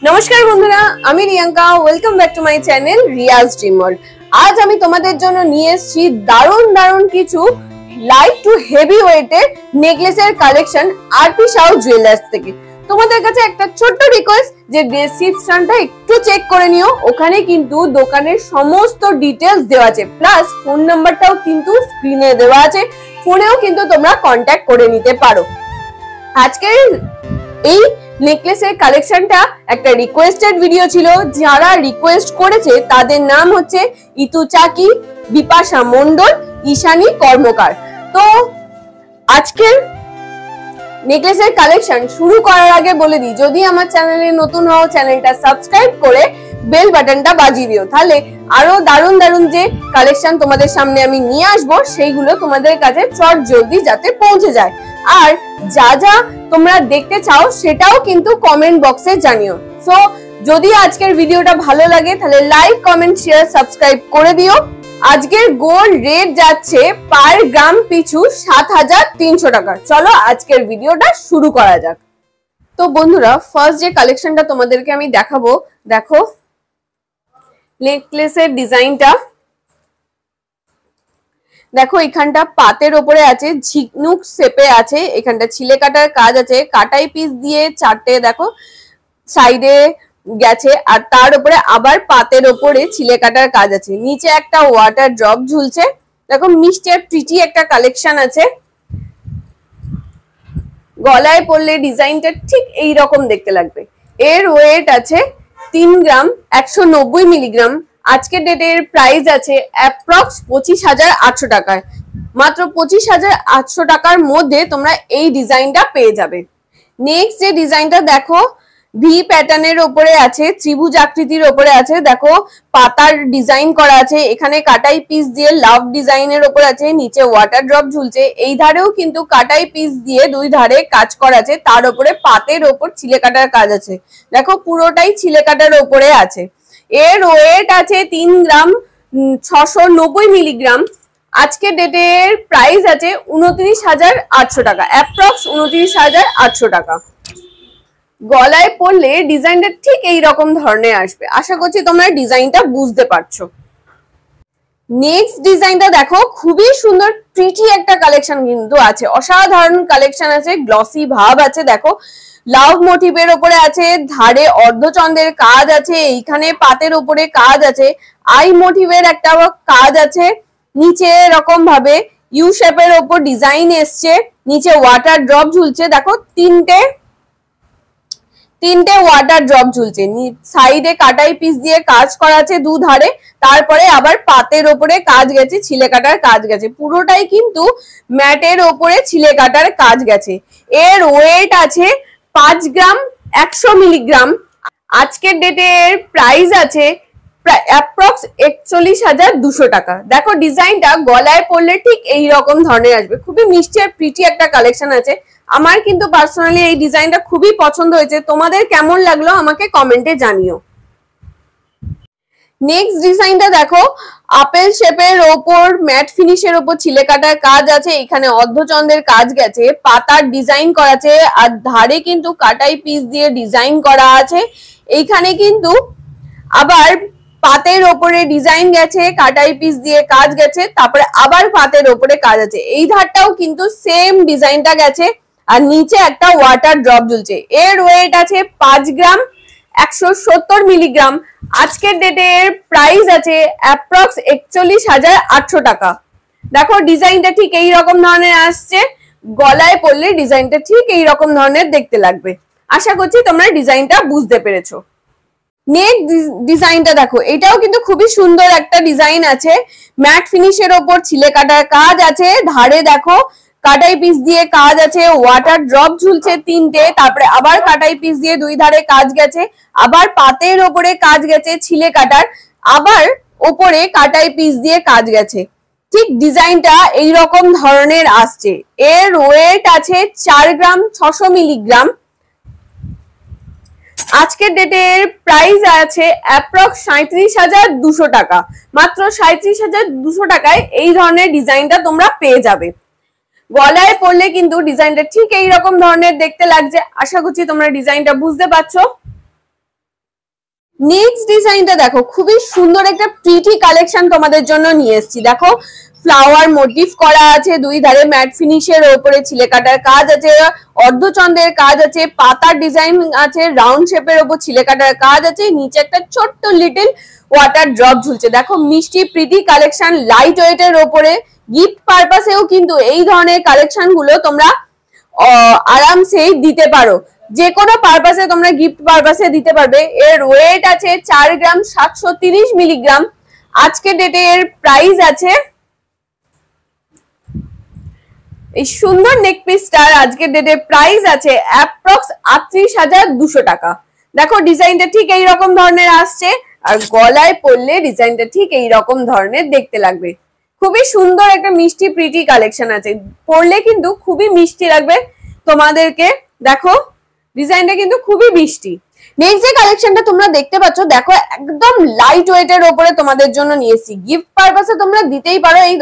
নমস্কার বন্ধুরা, আমি Riyanka. Welcome back to my channel Riya's Dream World. আজ আমি তোমাদের জন্য নিয়ে এসেছি দারুণ কিছু লাইট টু হেভি ওয়েটের নেকলেসের কালেকশন আরপি সাউ জুয়েলার্স থেকে। তোমাদের কাছে একটা ছোট্ট রিকোয়েস্ট যে ডেসক্রিপশনটা একটু চেক করে নিও, ওখানে কিন্তু দোকানের সমস্ত ডিটেলস দেওয়া আছে, প্লাস ফোন নাম্বারটাও কিন্তু স্ক্রিনে দেওয়া আছে, ফোনেও কিন্তু তোমরা কন্ট্যাক্ট করে নিতে পারো। আজকের এই নেকলেসের কালেকশনটা একটা রিকোয়েস্টেড ভিডিও ছিল। যারা রিকোয়েস্ট করেছে তাদের নাম হচ্ছে ইতু চাকি, বিপাশা মন্ডল, ঈশানী কর্মকার। তো আজকের নেকলেসের কালেকশন শুরু করার আগে বলে দিই, যদি আমার চ্যানেলে নতুন হও চ্যানেলটা সাবস্ক্রাইব করে বেল বাটনটা বাজিয়ে দিও, তাহলে আরো দারুণ যে কালেকশন তোমাদের সামনে আমি নিয়ে আসবো সেইগুলো তোমাদের কাছে চট জলদি যাতে পৌঁছে যায়। আর যা তোমরা দেখতে চাও সেটাও কিন্তু কমেন্ট বক্সে জানিও। সো যদি আজকের ভিডিওটা ভালো লাগে তাহলে লাইক, কমেন্ট, শেয়ার, সাবস্ক্রাইব করে দিও। আজকের গোল্ড রেট যাচ্ছে পার গ্রাম পিছু ৭৩০০ টাকা। চলো আজকের ভিডিওটা শুরু করা যাক। তো বন্ধুরা, ফার্স্ট যে কালেকশনটা তোমাদেরকে আমি দেখাবো, দেখো নেকলেসের ডিজাইনটা দেখো। এখানটা পাতের ওপরে আছে, ঝিকনুক শেপে আছে, এখানটা ছিলে কাটার কাজ আছে, কাটাই পিস দিয়ে চারটে দেখো সাইডে গেছে, আর তার উপরে আবার পাতের ওপরে ছিলে কাটার কাজ আছে। নিচে একটা ওয়াটার ড্রপ ঝুলছে, দেখো মিষ্টি আর প্রিটি একটা কালেকশন আছে। গলায় পরলে ডিজাইনটা ঠিক এই রকম দেখতে লাগবে। এর ওয়েট আছে 3 গ্রাম 190 মিলিগ্রাম। আজকের ডেটের প্রাইস আছে অ্যাপ্রক্স 25,800 টাকায়। মাত্র 25,800 টাকার মধ্যে তোমরা এই ডিজাইনটা পেয়ে যাবে। নেক্সট যে ডিজাইনটা দেখো, ভি প্যাটার্নের ওপরে আছে, ত্রিভুজ আকৃতির ওপরে আছে, দেখো পাতার ডিজাইন করা আছে, এখানে কাটাই পিস দিয়ে লাভ ডিজাইনের ওপর আছে, নিচে ওয়াটার ড্রপ ঝুলছে, এই ধারেও কিন্তু কাটাই পিস দিয়ে দুই ধারে কাজ করা আছে, তার উপরে পাতের ওপর ছিলে কাটার কাজ আছে। দেখো পুরোটাই ছিলে কাটার ওপরে আছে। এর ওয়েট আছে 3 গ্রাম 690 মিলিগ্রাম। আজকের ডেটের প্রাইস আছে 29,800 টাকা, অ্যাপ্রক্স 29,800 টাকা। গলায় পরলে ডিজাইনটা ঠিক এই রকম ধরনের আসবে। আশা করছি তোমরা ডিজাইনটা বুঝতে পারছো। নেক্সট ডিজাইনটা দেখো, খুবই সুন্দর প্রিটি একটা কালেকশন কিন্তু আছে, অসাধারণ কালেকশন আছে, গ্লসি ভাব আছে। দেখো লাভ মোটিভের ওপরে আছে, ধারে অর্ধচন্দ্রের কাজ আছে, এইখানে পাতের ওপরে কাজ আছে, আই মোটিভের একটা কাজ আছে, নিচে এরকম ভাবে ইউ শেপের ওপর ডিজাইন এসছে, নিচে ওয়াটার ড্রপ ঝুলছে। দেখো তিনটে ওয়াটার ড্রপ ঝুলছে, সাইডে কাটাই পিস দিয়ে কাজ করা আছে দু ধারে, তারপরে আবার পাতের ওপরে কাজ গেছে, ছিলে কাটার কাজ গেছে, পুরোটাই কিন্তু ম্যাটের ওপরে ছিলে কাটার কাজ গেছে। এর ওয়েট আছে 5 গ্রাম 100 মিলিগ্রাম। আজকের ডেটের প্রাইস আছে অ্যাপ্রক্স 41,200 টাকা। দেখো ডিজাইনটা গলায় পরলে ঠিক এই রকম ধরনের আসবে, খুবই মিষ্টি আর প্রিটি একটা কালেকশন আছে। আমার কিন্তু পার্সোনালি এই ডিজাইনটা খুবই পছন্দ হয়েছে। তোমাদের কেমন লাগলো আমাকে কমেন্টে জানিও। নেক্সট ডিজাইনটা দেখো, আপেল শেপের ওপর ম্যাট ফিনিশের ওপর ছিলে কাটার কাজ আছে, এখানে অর্ধচন্দ্রের কাজ গেছে, পাতার ডিজাইন করা আছে, আর ধারে কিন্তু কাটাই পিস দিয়ে ডিজাইন করা আছে। এইখানে কিন্তু আবার পাতের ওপরে ডিজাইন গেছে, কাটাই পিস দিয়ে কাজ গেছে, তারপরে আবার পাতের ওপরে কাজ আছে, এই ধারটাও কিন্তু সেম ডিজাইনটা গেছে, আর নিচে একটা ওয়াটার ড্রপ ঝুলছে। এর ওয়েট আছে 5 গ্রাম 170 মিলিগ্রাম। আজকের ডেটের প্রাইস আছে অ্যাপ্রক্স 41,800 টাকা। দেখো ডিজাইনটা ঠিক এই রকম ধরনের আসছে, গলায় পরলে ডিজাইনটা ঠিক এই রকম ধরনের দেখতে লাগবে। আশা করছি তোমরা ডিজাইনটা বুঝতে পেরেছো। নেক্সট ডিজাইনটা দেখো, এটাও কিন্তু খুবই সুন্দর একটা ডিজাইন আছে, ম্যাট ফিনিশের ওপর ছিলে কাটার কাজ আছে, ধারে দেখো কাটাই পিস দিয়ে কাজ আছে, ওয়াটার ড্রপ ঝুলছে তিনটে, তারপরে আবার কাটাই পিস দিয়ে দুই ধারে কাজ গেছে, আবার পাতের ওপরে কাজ গেছে ছিলে কাটার, আবার ওপরে কাটাই পিস দিয়ে কাজ গেছে। ঠিক ডিজাইনটা এই রকম ধরনের আসছে। এর ওয়েট আছে 4 গ্রাম 600 মিলিগ্রাম। আজকের ডেটের প্রাইস আছে অ্যাপ্রক্স 37,200 টাকা। মাত্র 37,200 টাকায় এই ধরনের ডিজাইনটা তোমরা পেয়ে যাবে। গলায় পরলে কিন্তু ডিজাইনটা ঠিক এই রকম ধরনের দেখতে লাগছে। আশা করছি তোমরা ডিজাইনটা বুঝতে পারছো। নেক্সট ডিজাইনটা দেখো, খুবই সুন্দর একটা প্রিটি কালেকশন তোমাদের জন্য নিয়ে এসেছি। দেখো ফ্লাওয়ার মোটিভ করা আছে, দুই ধারে ম্যাট ফিনিশের উপরে ছিলে কাটার কাজ আছে, অর্ধচন্দ্রের কাজ আছে, পাতার ডিজাইন আছে, রাউন্ড শেপের উপর ছিলে কাটার কাজ আছে, নিচে একটা ছোট্ট লিটল ওয়াটার ড্রপ ঝুলছে। দেখো মিষ্টি প্রিটি কালেকশন, লাইট ওয়েটের উপরে। গিফট পারপাসেও কিন্তু এই ধরনের কালেকশন গুলো তোমরা আরামসে দিতে পারো, যে কোনো পারপাসে তোমরা গিফট পারপাসে দিতে পারবে। এর ওয়েট আছে 4 গ্রাম 730 মিলিগ্রাম। আজকে ডেটে এর প্রাইস আছে, এই সুন্দর নেক পিসটার আজকের ডেটে প্রাইস আছে অ্যাপ্রক্স 38,200 টাকা। দেখো ডিজাইনটা ঠিক এই রকম ধরনের আসছে, আর গলায় পরলে ডিজাইনটা ঠিক এই রকম ধরনের দেখতে লাগবে। খুবই সুন্দর একটা মিষ্টি প্রিটি কালেকশন আছে, পরলে কিন্তু খুবই মিষ্টি লাগবে তোমাদেরকে। দেখো ডিজাইনটা কিন্তু খুবই মিষ্টি। নেক্সট যে কালেকশনটা তোমরা দেখতে পাচ্ছ, দেখো একদম লাইট ওয়েটের উপরে তোমাদের জন্য নিয়েছি। গিফট পারপাসে তোমরা দিতেই পারো এই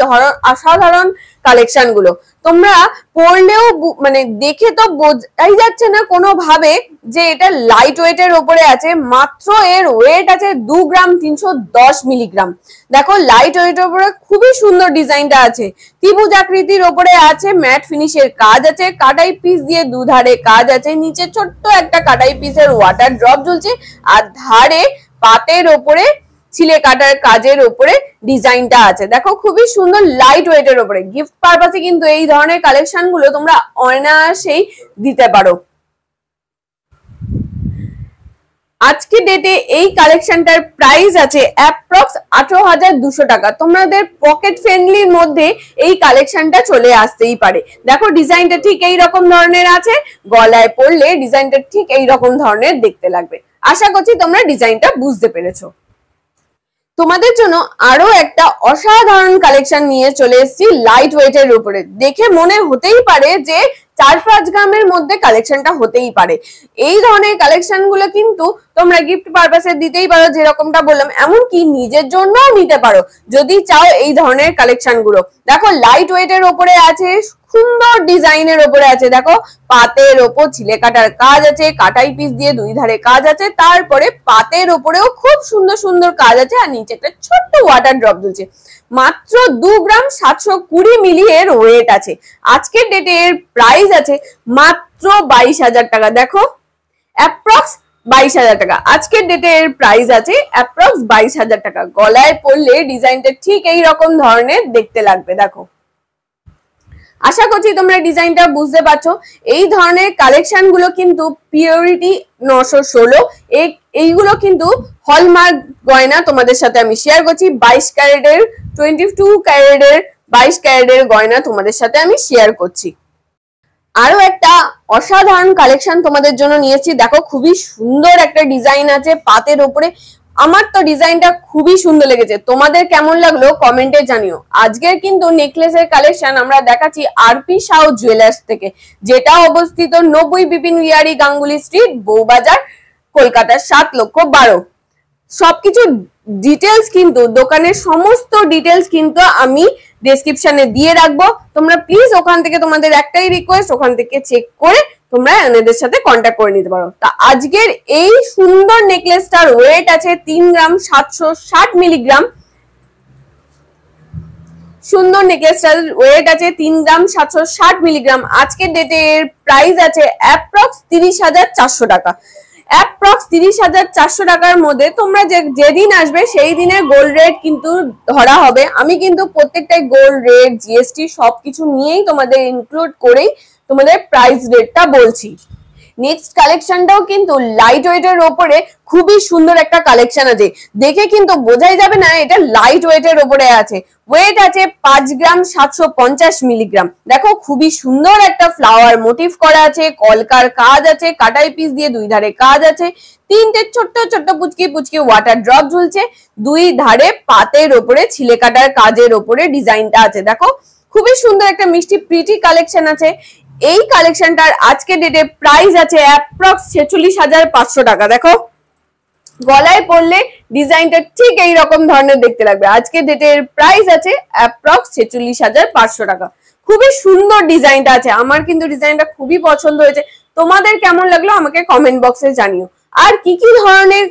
অসাধারণ কালেকশন গুলো। তোমরা পরলেও মানে দেখে তো বোঝাই যাচ্ছে না কোনোভাবে যে এটা লাইট ওয়েটের উপরে আছে। মাত্র এর ওয়েট আছে 2 গ্রাম 310 মিলিগ্রাম। দেখো লাইট ওয়েটের উপরে খুবই সুন্দর ডিজাইনটা আছে, ত্রিভুজ আকৃতির উপরে আছে, ম্যাট ফিনিশের কাজ আছে, কাটাই পিস দিয়ে দুধারে কাজ আছে, নিচে ছোট্ট একটা কাটাই পিসের ওয়াটার ড্রপ ঝুলছে, আর ধারে পাতের ওপরে ছিলে কাটার কাজের উপরে ডিজাইনটা আছে। দেখো খুবই সুন্দর লাইট ওয়েটের উপরে। গিফট পারপাসে কিন্তু এই ধরনের কালেকশন গুলো তোমরা অনায়াসেই দিতে পারো। আজকে ডেটে এই কালেকশনটার প্রাইস আছে অ্যাপ্রক্স 18,200 টাকা। তোমাদের পকেট ফ্রেন্ডলির মধ্যে এই কালেকশনটা চলে আসতেই পারে। দেখো ডিজাইনটা ঠিক এই রকম ধরনের আছে, গলায় পরলে ডিজাইনটা ঠিক এই রকম ধরনের দেখতে লাগবে। আশা করছি তোমরা ডিজাইনটা বুঝতে পেরেছো। তোমাদের জন্য আরো একটা অসাধারণ কালেকশন নিয়ে চলে এসেছি লাইট ওয়েটের উপরে। দেখে মনে হতেই পারে যে 4-5 গ্রামের মধ্যে কালেকশনটা হতেই পারে। এই ধরনের কালেকশন গুলো কিন্তু তোমরা গিফট পারপাসে দিতেই পারো, যেরকমটা বললাম, এমনকি নিজের জন্যও নিতে পারো যদি চাও এই ধরনের কালেকশন গুলো। দেখো লাইট ওয়েটের উপরে আছে, সুন্দর ডিজাইনের উপরে আছে। দেখো পাতের ওপর ছিলে কাটার কাজ আছে, কাটাই পিস দিয়ে দুই ধারে কাজ আছে, তারপরে পাতের ওপরেও খুব সুন্দর সুন্দর কাজ আছে, আর নিচে একটা ছোট্ট ওয়াটার ড্রপ দিচ্ছে। মাত্র 2 গ্রাম 720 মিলি এর ওয়েট আছে। আজকের ডেটে এর প্রাইস আছে মাত্র 22,000 টাকা। দেখো অ্যাপ্রক্স 22,000 টাকা। আজকের ডেটে এর প্রাইস আছে অ্যাপ্রক্স 22,000 টাকা। গলায় পরলে ডিজাইনটা ঠিক এই রকম ধরনের দেখতে লাগবে। দেখো আশা করছি তোমরা ডিজাইনটা বুঝতে পারছো। এই ধরনের কালেকশন গুলো কিন্তু পিওরিটি 916, এইগুলো কিন্তু হলমার্ক গয়না তোমাদের সাথে আমি শেয়ার করছি। 22 ক্যারেটের 22 ক্যারেটের 22 ক্যারেটের গয়না তোমাদের সাথে আমি শেয়ার করছি। আরো একটা অসাধারণ কালেকশন তোমাদের জন্য নিয়েছি। দেখো খুবই সুন্দর একটা ডিজাইন আছে পাতের উপরে। আমার তো ডিজাইনটা খুবই সুন্দর লেগেছে, তোমাদের কেমন লাগলো কমেন্টে জানিও। আজকের কিন্তু নেকলেসের কালেকশন আমরা দেখাচ্ছি আরপি সাউ জুয়েলার্স থেকে, যেটা অবস্থিত 90 বিপিন বিহারী গাঙ্গুলি স্ট্রিট, বউবাজার, কলকাতা 7,12,000। সবকিছু ডিটেলস কিন্তু দোকানের সমস্ত ডিটেলস কিন্তু আমি ডেসক্রিপশনে দিয়ে রাখবো। তোমরা প্লিজ ওখান থেকে, তোমাদের একটাই রিকোয়েস্ট, ওখান থেকে চেক করে তোমরা এনাদের সাথে কন্ট্যাক্ট করে নিতে পারো। তা আজকের এই সুন্দর নেকলেসটার ওয়েট আছে 3 গ্রাম 760 মিলিগ্রাম। সুন্দর নেকলেসটার ওয়েট আছে 3 গ্রাম 760 মিলিগ্রাম। আজকের ডেটে এর প্রাইস আছে অ্যাপ্রক্স 30,400 টাকা। অ্যাপ্রক্স 30,400 টাকার মধ্যে তোমরা যেদিন আসবে সেই দিনের গোল্ড রেট কিন্তু ধরা হবে। আমি কিন্তু প্রত্যেকটাই গোল্ড রেট, জিএসটি সবকিছু নিয়েই তোমাদের ইনক্লুড করেই তোমাদের প্রাইস রেটটা বলছি। নেক্সট কালেকশনটাও কিন্তু লাইট ওয়েটের উপরে খুবই সুন্দর একটা কালেকশন আছে, দেখে কিন্তু বোঝাই যাবে না এটা লাইট ওয়েটের উপরে আছে। ওয়েট আছে 5 গ্রাম 750 মিলিগ্রাম। দেখো খুবই সুন্দর একটা ফ্লাওয়ার মোটিভ করা আছে, কলকার কাজ আছে, কাটাই পিস দিয়ে দুই ধারে কাজ আছে, 3টে ছোট্ট ছোট্ট পুচকি পুচকি ওয়াটার ড্রপ ঝুলছে, দুই ধারে পাতের ওপরে ছিলে কাটার কাজের ওপরে ডিজাইনটা আছে। দেখো খুবই সুন্দর একটা মিষ্টি প্রিটি কালেকশন আছে। এই কালেকশনটার আজকে ডেটে প্রাইস আছে অ্যাপ্রক্স 46,500 টাকা। দেখো গলায় পরলে ডিজাইনটা ঠিক এই রকম ধরনের দেখতে লাগবে। আজকে ডেটের প্রাইস আছে অ্যাপ্রক্স 46,500 টাকা। খুবই সুন্দর ডিজাইনটা আছে, আমার কিন্তু ডিজাইনটা খুবই পছন্দ হয়েছে। তোমাদের কেমন লাগলো আমাকে কমেন্ট বক্সে জানিও। আর কি কি ধরনের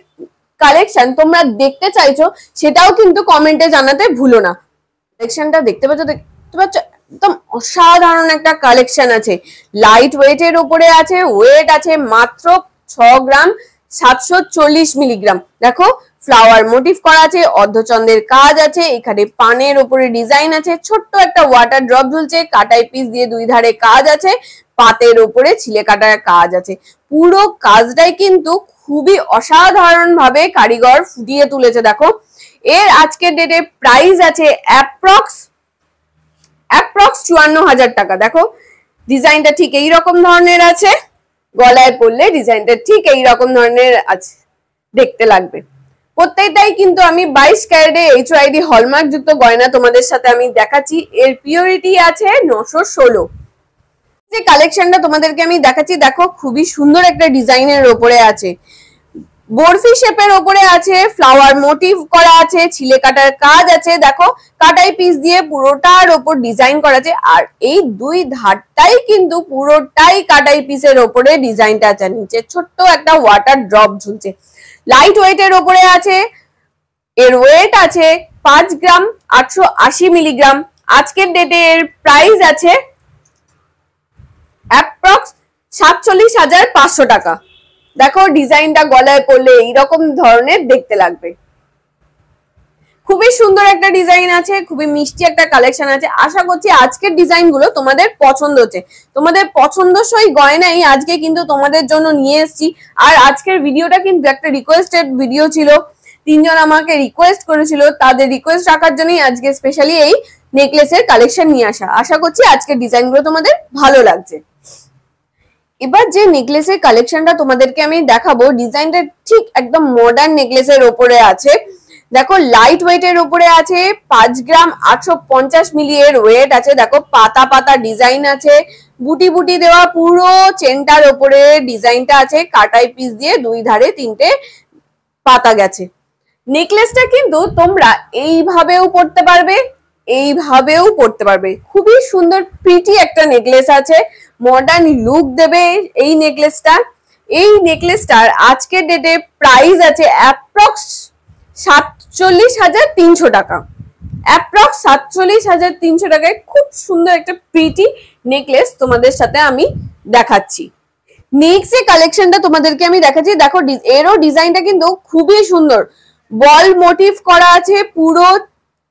কালেকশন তোমরা দেখতে চাইছো সেটাও কিন্তু কমেন্টে জানাতে ভুলো না। কালেকশনটা দেখতে পাচ্ছ একদম অসাধারণ একটা কালেকশন আছে, লাইট ওয়েটের উপরে আছে, ওয়েট আছে মাত্র 6 গ্রাম 740 মিলিগ্রাম। দেখো ফ্লাওয়ার মোটিভ করা আছে, অর্ধচন্দ্রের কাজ আছে, এখানে পানের উপরে ডিজাইন আছে, ছোট্ট একটা ওয়াটার ড্রপ ঝুলছে, কাটাই পিস দিয়ে দুই ধারে কাজ আছে, পাতের উপরে ছিলে কাটার কাজ আছে। পুরো কাজটাই কিন্তু খুবই অসাধারণ ভাবে কারিগর ফুটিয়ে তুলেছে। দেখো এর আজকের ডেটে প্রাইস আছে অ্যাপ্রক্স 54,000 টাকা। দেখো ডিজাইনটা ঠিক এইরকম ধরনের আছে, গলায় পরলে ডিজাইনটা ঠিক এইরকম ধরনের আছে, দেখতে লাগবে। প্রত্যেকটাই কিন্তু আমি 22 ক্যারেটে HYD হলমার্ক যুক্ত গয়না তোমাদের সাথে আমি দেখাচ্ছি। এর পিওরিটি আছে 916। যে কালেকশনটা তোমাদেরকে আমি দেখাচ্ছি, দেখো খুবই সুন্দর একটা ডিজাইনের উপরে আছে, বরফি শেপের উপরে আছে, ফ্লাওয়ার মোটিভ করা আছে, ছিলে কাটার কাজ আছে। দেখো কাটাই পিস দিয়ে পুরোটার উপর ডিজাইন করা আছে, আর এই দুই ধারটাই কিন্তু পুরোটাই কাটাই পিসের উপরে ডিজাইনটা আছে। নিচে ছোট্ট একটা ওয়াটার ড্রপ ঝুলছে, লাইট ওয়েটের উপরে আছে, এর ওয়েট আছে 5 গ্রাম 880 মিলিগ্রাম। আজকের ডেটে এর প্রাইস আছে অ্যাপ্রক্স 47,500 টাকা। দেখো ডিজাইনটা গলায় পরলে এইরকম ধরনের দেখতে লাগবে, খুবই সুন্দর একটা ডিজাইন আছে, খুবই মিষ্টি একটা কালেকশন আছে। আশা করছি আজকের ডিজাইন গুলো তোমাদের পছন্দ হচ্ছে, তোমাদের পছন্দসই গয়নাই আজকে কিন্তু তোমাদের জন্য নিয়ে এসেছি। আর আজকের ভিডিওটা কিন্তু একটা রিকোয়েস্টেড ভিডিও ছিল, 3 জন আমাকে রিকোয়েস্ট করেছিল, তাদের রিকোয়েস্ট রাখার জন্যই আজকে স্পেশালি এই নেকলেসের কালেকশন নিয়ে আসা। আশা করছি আজকের ডিজাইন গুলো তোমাদের ভালো লাগছে। এবার যে নেকলেসের কালেকশনটা তোমাদেরকে আমি দেখাবো, ডিজাইনটা ঠিক একদম মডার্ন নেকলেসের উপরে আছে। দেখো লাইট ওয়েটের উপরে আছে, 5 গ্রাম 850 মিলি এর ওয়েট আছে। দেখো পাতা পাতা ডিজাইন আছে, বুটি বুটি দেওয়া পুরো চেনটার উপরে ডিজাইনটা আছে, কাটাই পিস দিয়ে দুই ধারে 3টে পাতা গেছে। নেকলেসটা কিন্তু তোমরা এইভাবেও পরতে পারবে, এইভাবেও পরতে পারবে, খুবই সুন্দর প্রিটি একটা নেকলেস আছে, মডার্ন লুক দেবে এই নেকলেসটা। এই নেকলেসটার আজকের ডেটে প্রাইস আছে অ্যাপ্রক্স 47,300 টাকা। অ্যাপ্রক্স 47,300 টাকায় খুব সুন্দর একটা প্রিটি নেকলেস তোমাদের সাথে আমি দেখাচ্ছি। নেক্সট যে কালেকশনটা তোমাদেরকে আমি দেখাচ্ছি, দেখো এরও ডিজাইনটা কিন্তু খুবই সুন্দর, বল মোটিভ করা আছে পুরো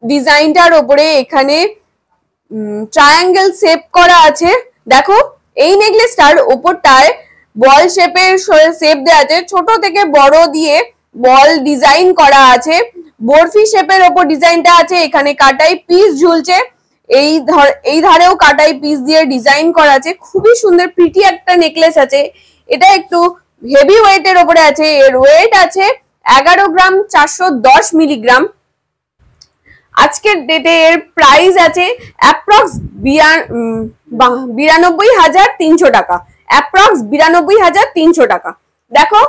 ডিজাইনটার উপরে, এখানে ট্রায়াঙ্গেল শেপ করা আছে। দেখো এই নেকলেসটার উপরটায় বল শেপের শেপ দেওয়া আছে, ছোট থেকে বড় দিয়ে বল ডিজাইন করা আছে, বরফি শেপের ওপর ডিজাইনটা আছে, এখানে কাটাই পিস ঝুলছে, এই ধারেও কাটাই পিস দিয়ে ডিজাইন করা আছে। খুবই সুন্দর প্রিটি একটা নেকলেস আছে, এটা একটু হেভি ওয়েটের ওপরে আছে, এর ওয়েট আছে 11 গ্রাম 410 মিলিগ্রাম। আজকের ডেটে এর প্রাইস আছে অ্যাপ্রক্স 92,300 টাকা, অ্যাপ্রক্স 92,300 টাকা। দেখো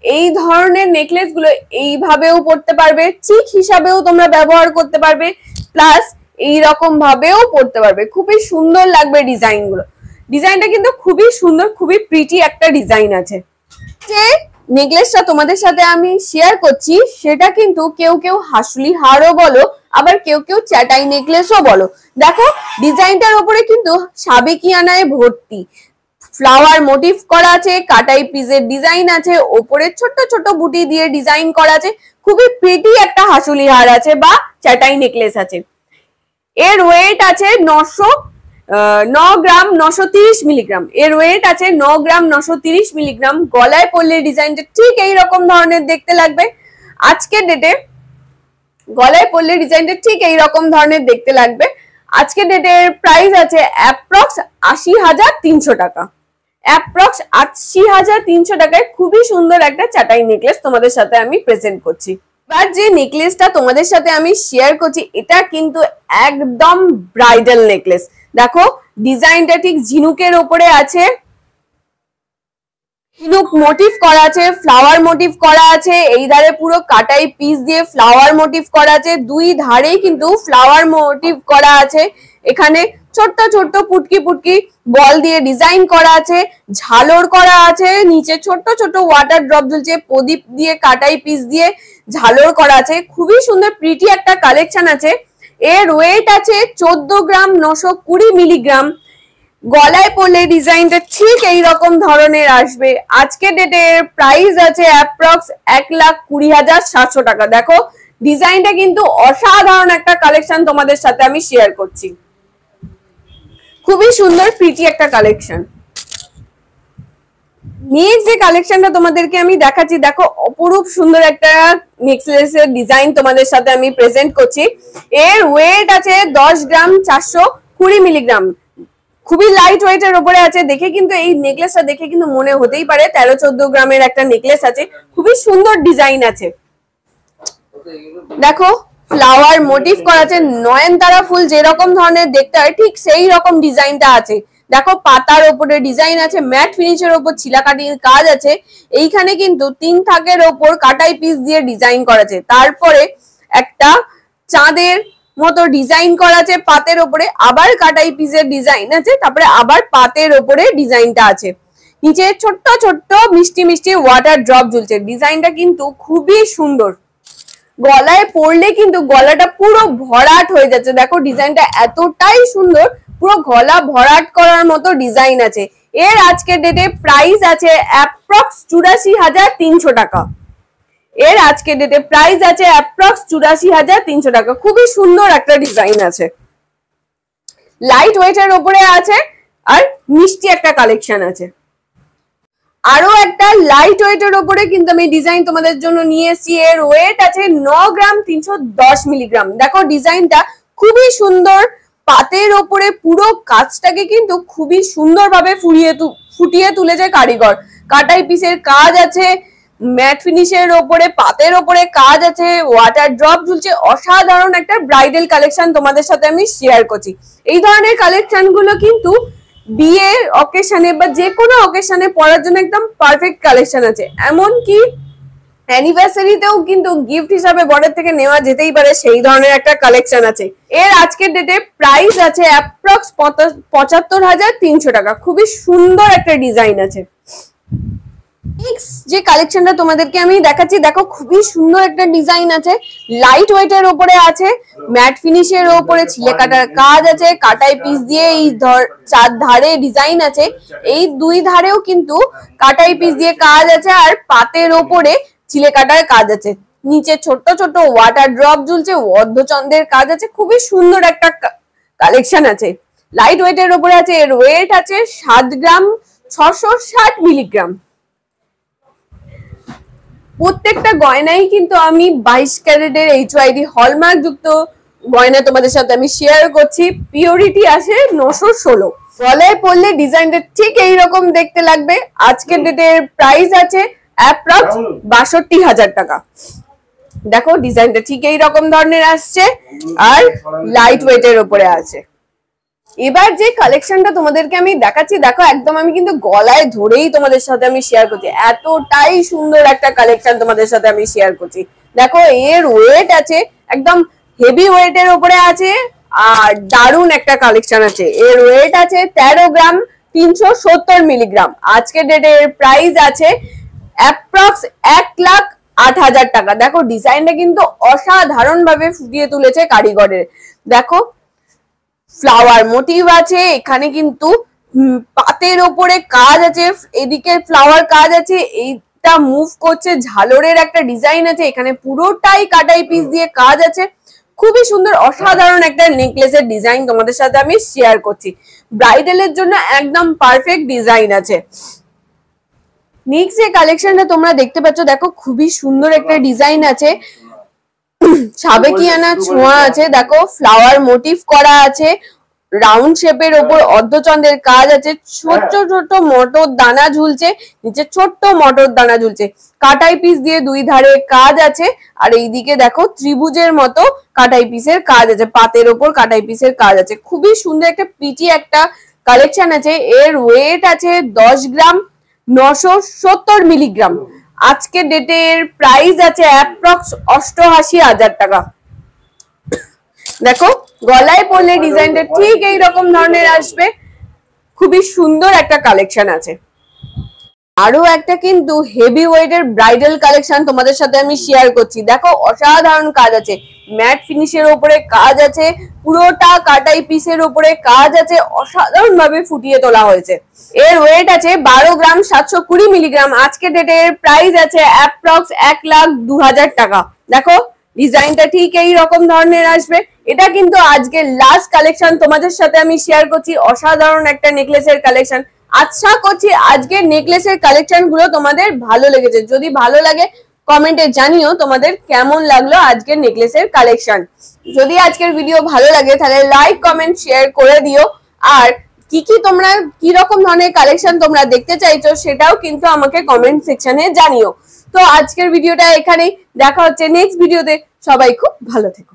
এই ধরনের নেকলেস গুলো এইভাবেও পরতে পারবে, চিক হিসাবেও তোমরা ব্যবহার করতে পারবে, প্লাস এইরকম ভাবেও পরতে পারবে, খুবই সুন্দর লাগবে ডিজাইন গুলো। ডিজাইনটা কিন্তু খুবই সুন্দর, খুবই প্রিটি একটা ডিজাইন আছে। যে নেকলেসটা তোমাদের সাথে আমি শেয়ার করছি সেটা কিন্তু কেউ কেউ হাসুলি হারও বলো, আবার কেউ কেউ চ্যাটাই নেকলেসও বলো। দেখো ডিজাইনটার উপরে কিন্তু সাবেকিয়ানায় ভর্তি, ফ্লাওয়ার মোটিভ করা আছে, কাটাই পিসের ডিজাইন আছে, ওপরে ছোট ছোট বুটি দিয়ে ডিজাইন করা আছে, খুবই প্রিটি একটা হাসুলি হার আছে বা চ্যাটাই নেকলেস আছে। এর ওয়েট আছে 9 গ্রাম 930 মিলিগ্রাম, এর ওয়েট আছে 9 গ্রাম 930 মিলিগ্রাম। গলায় পরলে ডিজাইনটা ঠিক এইরকম ধরনের দেখতে লাগবে। আজকের ডেটে গলায় পরলে ডিজাইনটা ঠিক এইরকম ধরনের দেখতে লাগবে। আজকের ডেটের প্রাইস আছে অ্যাপ্রক্স 80,300 টাকা, অ্যাপ্রক্স 80,300 টাকায় খুবই সুন্দর একটা চাটাই নেকলেস তোমাদের সাথে আমি প্রেজেন্ট করছি। এবার যে নেকলেসটা তোমাদের সাথে আমি শেয়ার করছি এটা কিন্তু একদম ব্রাইডাল নেকলেস। দেখো ডিজাইনটা ঠিক ঝিনুকের উপরে আছে, ঝিনুক মোটিভ করা আছে, ফ্লাওয়ার মোটিভ করা আছে, এই ধারে পুরো কাটাই পিস দিয়ে ফ্লাওয়ার মোটিভ করা আছে, দুই ধারেই কিন্তু ফ্লাওয়ার মোটিভ করা আছে, এখানে ছোট্ট ছোট্ট পুটকি পুটকি বল দিয়ে ডিজাইন করা আছে, ঝালর করা আছে, নিচে ছোট্ট ছোট্ট ওয়াটার ড্রপ ঝুলছে, প্রদীপ দিয়ে কাটাই পিস দিয়ে ঝালর করা আছে। খুবই সুন্দর প্রিটি একটা কালেকশন আছে। এর ওয়েট আছে 14 গ্রাম 920 মিলিগ্রাম। গলায় পরলে ডিজাইনটা ঠিক এইরকম ধরনের আসবে। আজকে ডেটে প্রাইস আছে অ্যাপ্রক্স 1,20,700 টাকা। দেখো ডিজাইনটা কিন্তু অসাধারণ একটা কালেকশন তোমাদের সাথে আমি শেয়ার করছি। খুবই সুন্দর প্রিটি একটা কালেকশন। নেক্সট যে কালেকশনটা তোমাদেরকে আমি দেখাচ্ছি, দেখো অপরূপ সুন্দর একটা নেকলেসের ডিজাইন তোমাদের সাথে আমি প্রেজেন্ট করছি। এর ওয়েট আছে 10 গ্রাম 420 মিলিগ্রাম। খুবই লাইট ওয়েটের উপরে আছে। দেখে কিন্তু এই নেকলেসটা দেখে কিন্তু মনে হতেই পারে 13-14 গ্রামের একটা নেকলেস আছে। খুবই সুন্দর ডিজাইন আছে। দেখো ফ্লাওয়ার মোটিভ করা আছে, নয়নতারা ফুল যেরকম ধরনের দেখতে হয় ঠিক সেই রকম ডিজাইনটা আছে। দেখো পাতার উপরে ডিজাইন আছে, ম্যাট ফিনিশের উপর ছিলাকাটির কাজ আছে। এইখানে কিন্তু 3 থাকের উপর কাটাই পিস দিয়ে ডিজাইন করা আছে। তারপরে একটা চাঁদের মতো ডিজাইন করা আছে পাতের উপরে, আবার কাটাই পিসের ডিজাইন আছে, তারপরে আবার পাতের উপরে ডিজাইনটা আছে। নিচে ছোট্ট ছোট্ট মিষ্টি মিষ্টি ওয়াটার ড্রপ ঝুলছে। ডিজাইনটা কিন্তু খুবই সুন্দর। গলায় পরলে কিন্তু গলাটা পুরো ভরাট হয়ে যাচ্ছে। দেখো ডিজাইনটা এতটাই সুন্দর, পুরো গলা ভরাট করার মতো ডিজাইন আছে। এর আজকের ডেটে প্রাইস আছে অ্যাপ্রক্স 84,300 টাকা। এর আজকের ডেটে প্রাইস আছে অ্যাপ্রক্স 84,300 টাকা। খুবই সুন্দর একটা ডিজাইন আছে, লাইট ওয়েটের উপরে আছে আর মিষ্টি একটা কালেকশন আছে। আরো একটা লাইট ওয়েটের উপরে কিন্তু আমি ডিজাইন তোমাদের জন্য নিয়ে এসেছি। এর ওয়েট আছে 9 গ্রাম 310 মিলিগ্রাম। দেখো ডিজাইনটা খুবই সুন্দর, পাতের ওপরে পুরো কাজটাকে কিন্তু খুবই সুন্দরভাবে ফুটিয়ে তুলেছে কারিগর। কাটাই পিসের কাজ আছে, ম্যাট ফিনিশের ওপরে পাতের ওপরে কাজ আছে, ওয়াটার ড্রপ ঝুলছে। অসাধারণ একটা ব্রাইডাল কালেকশন তোমাদের সাথে আমি শেয়ার করছি। এই ধরনের কালেকশন গুলো কিন্তু বিয়ের অকেশনে বা যে কোনো অকেশনে পরার জন্য একদম পারফেক্ট কালেকশন আছে। এমনকি অ্যানিভার্সারিতেও কিন্তু গিফট হিসাবে বরের থেকে নেওয়া যেতেই পারে, সেই ধরনের একটা কালেকশন আছে। এর আজকের ডেটে প্রাইস আছে অ্যাপ্রক্স 75,300 টাকা। খুবই সুন্দর একটা ডিজাইন আছে। যে কালেকশনটা তোমাদেরকে আমি দেখাচ্ছি, দেখো খুবই সুন্দর একটা ডিজাইন আছে, লাইট ওয়েটের উপরে আছে, ম্যাট ফিনিশের উপরে ছিলে কাটার কাজ আছে, কাটাই পিস দিয়ে এই 4 ধারে ডিজাইন আছে, এই 2 ধারেও কিন্তু কাটাই পিস দিয়ে কাজ আছে, আর পাতের ওপরে ছিলে কাটার কাজ আছে। নিচে ছোট্ট ছোট্ট ওয়াটার ড্রপ ঝুলছে, অর্ধচন্দ্রের কাজ আছে। খুবই সুন্দর একটা কালেকশন আছে, লাইট ওয়েটের উপরে আছে। এর ওয়েট আছে 7 গ্রাম 660 মিলিগ্রাম। প্রত্যেকটা গয়নাই কিন্তু আমি 22 ক্যারেটের HYD হলমার্ক যুক্ত গয়না তোমাদের সাথে আমি শেয়ার করছি। পিওরিটি আছে 916। গলায় পরলে ডিজাইনটা ঠিক এইরকম দেখতে লাগবে। আজকের ডেটের প্রাইস আছে অ্যাপ্রক্স 62,000 টাকা। দেখো ডিজাইনটা ঠিক এইরকম ধরনের আসছে আর লাইট ওয়েটের উপরে আছে। এবার যে কালেকশনটা তোমাদেরকে আমি দেখাচ্ছি, দেখো একদম আমি কিন্তু গলায় ধরেই তোমাদের সাথে আমি শেয়ার করছি। এতটাই সুন্দর একটা কালেকশন তোমাদের সাথে আমি শেয়ার করছি। দেখো এর ওয়েট আছে একদম হেভি ওয়েটের উপরে আছে আর দারুণ একটা কালেকশন আছে। এর ওয়েট আছে 13 গ্রাম 370 মিলিগ্রাম। আজকের ডেটে প্রাইস আছে অ্যাপ্রক্স 1,08,000 টাকা। দেখো ডিজাইনটা কিন্তু অসাধারণ ভাবে ফুটিয়ে তুলেছে কারিগরের। দেখো ফ্লাওয়ার মোটিভ আছে, এখানে কিন্তু পাতের ওপরে কাজ আছে, এদিকে ফ্লাওয়ার কাজ আছে, এইটা মুভ করছে, ঝালরের একটা ডিজাইন আছে, এখানে পুরোটাই কাটাই পিস দিয়ে কাজ আছে। খুবই সুন্দর অসাধারণ একটা নেকলেসের ডিজাইন তোমাদের সাথে আমি শেয়ার করছি। ব্রাইডালের জন্য একদম পারফেক্ট ডিজাইন আছে। নেক্সট যে কালেকশনটা তোমরা দেখতে পাচ্ছ, দেখো খুবই সুন্দর একটা ডিজাইন আছে, সাবেকিয়ানা ছোঁয়া আছে। দেখো ফ্লাওয়ার মোটিভ করা আছে, রাউন্ড শেপের ওপর অর্ধচন্দ্রের কাজ আছে, ছোট ছোট মটর দানা ঝুলছে, নিচে ছোট্ট মটর দানা ঝুলছে, কাটাই পিস দিয়ে 2 ধারে কাজ আছে, আর এইদিকে দেখো ত্রিভুজের মতো কাটাই পিসের কাজ আছে, পাতের ওপর কাটাই পিসের কাজ আছে। খুবই সুন্দর একটা পিটি একটা কালেকশন আছে। এর ওয়েট আছে 10 গ্রাম 970 মিলিগ্রাম। আজকে ডেটের প্রাইস আছে অ্যাপ্রক্স 88,000 টাকা। দেখো গলায় পরলে ডিজাইনটা ঠিক এইরকম ধরনের আসবে, খুবই সুন্দর একটা কালেকশন আছে। আরো একটা কিন্তু হেভি ওয়েটের ব্রাইডাল কালেকশন তোমাদের সাথে আমি শেয়ার করছি। দেখো অসাধারণ কাজ আছে, ম্যাট ফিনিশের উপরে কাজ আছে, পুরোটা কাটাই পিসের উপরে কাজ আছে, অসাধারণ ভাবে ফুটিয়ে তোলা হয়েছে। এর ওয়েট আছে 12 গ্রাম 720 মিলিগ্রাম। আজকে ডেটে এর প্রাইস আছে অ্যাপ্রক্স 1,02,000 টাকা। দেখো ডিজাইনটা ঠিক এই রকম ধরনের আসবে। এটা কিন্তু আজকে লাস্ট কালেকশন তোমাদের সাথে আমি শেয়ার করছি, অসাধারণ একটা নেকলেসের কালেকশন। আশা করছি আজকের নেকলেসের কালেকশন গুলো তোমাদের ভালো লেগেছে। যদি ভালো লাগে কমেন্টে জানিও তোমাদের কেমন লাগলো আজকের নেকলেসের কালেকশন। যদি আজকের ভিডিও ভালো লাগে তাহলে লাইক কমেন্ট শেয়ার করে দিও। আর কি তোমরা কি রকম ধরনের কালেকশন তোমরা দেখতে চাইছো সেটাও কিন্তু আমাকে কমেন্ট সেকশনে জানিও। তো আজকের ভিডিওটা এখানেই, দেখা হচ্ছে নেক্সট ভিডিওতে। সবাই খুব ভালো থেকো।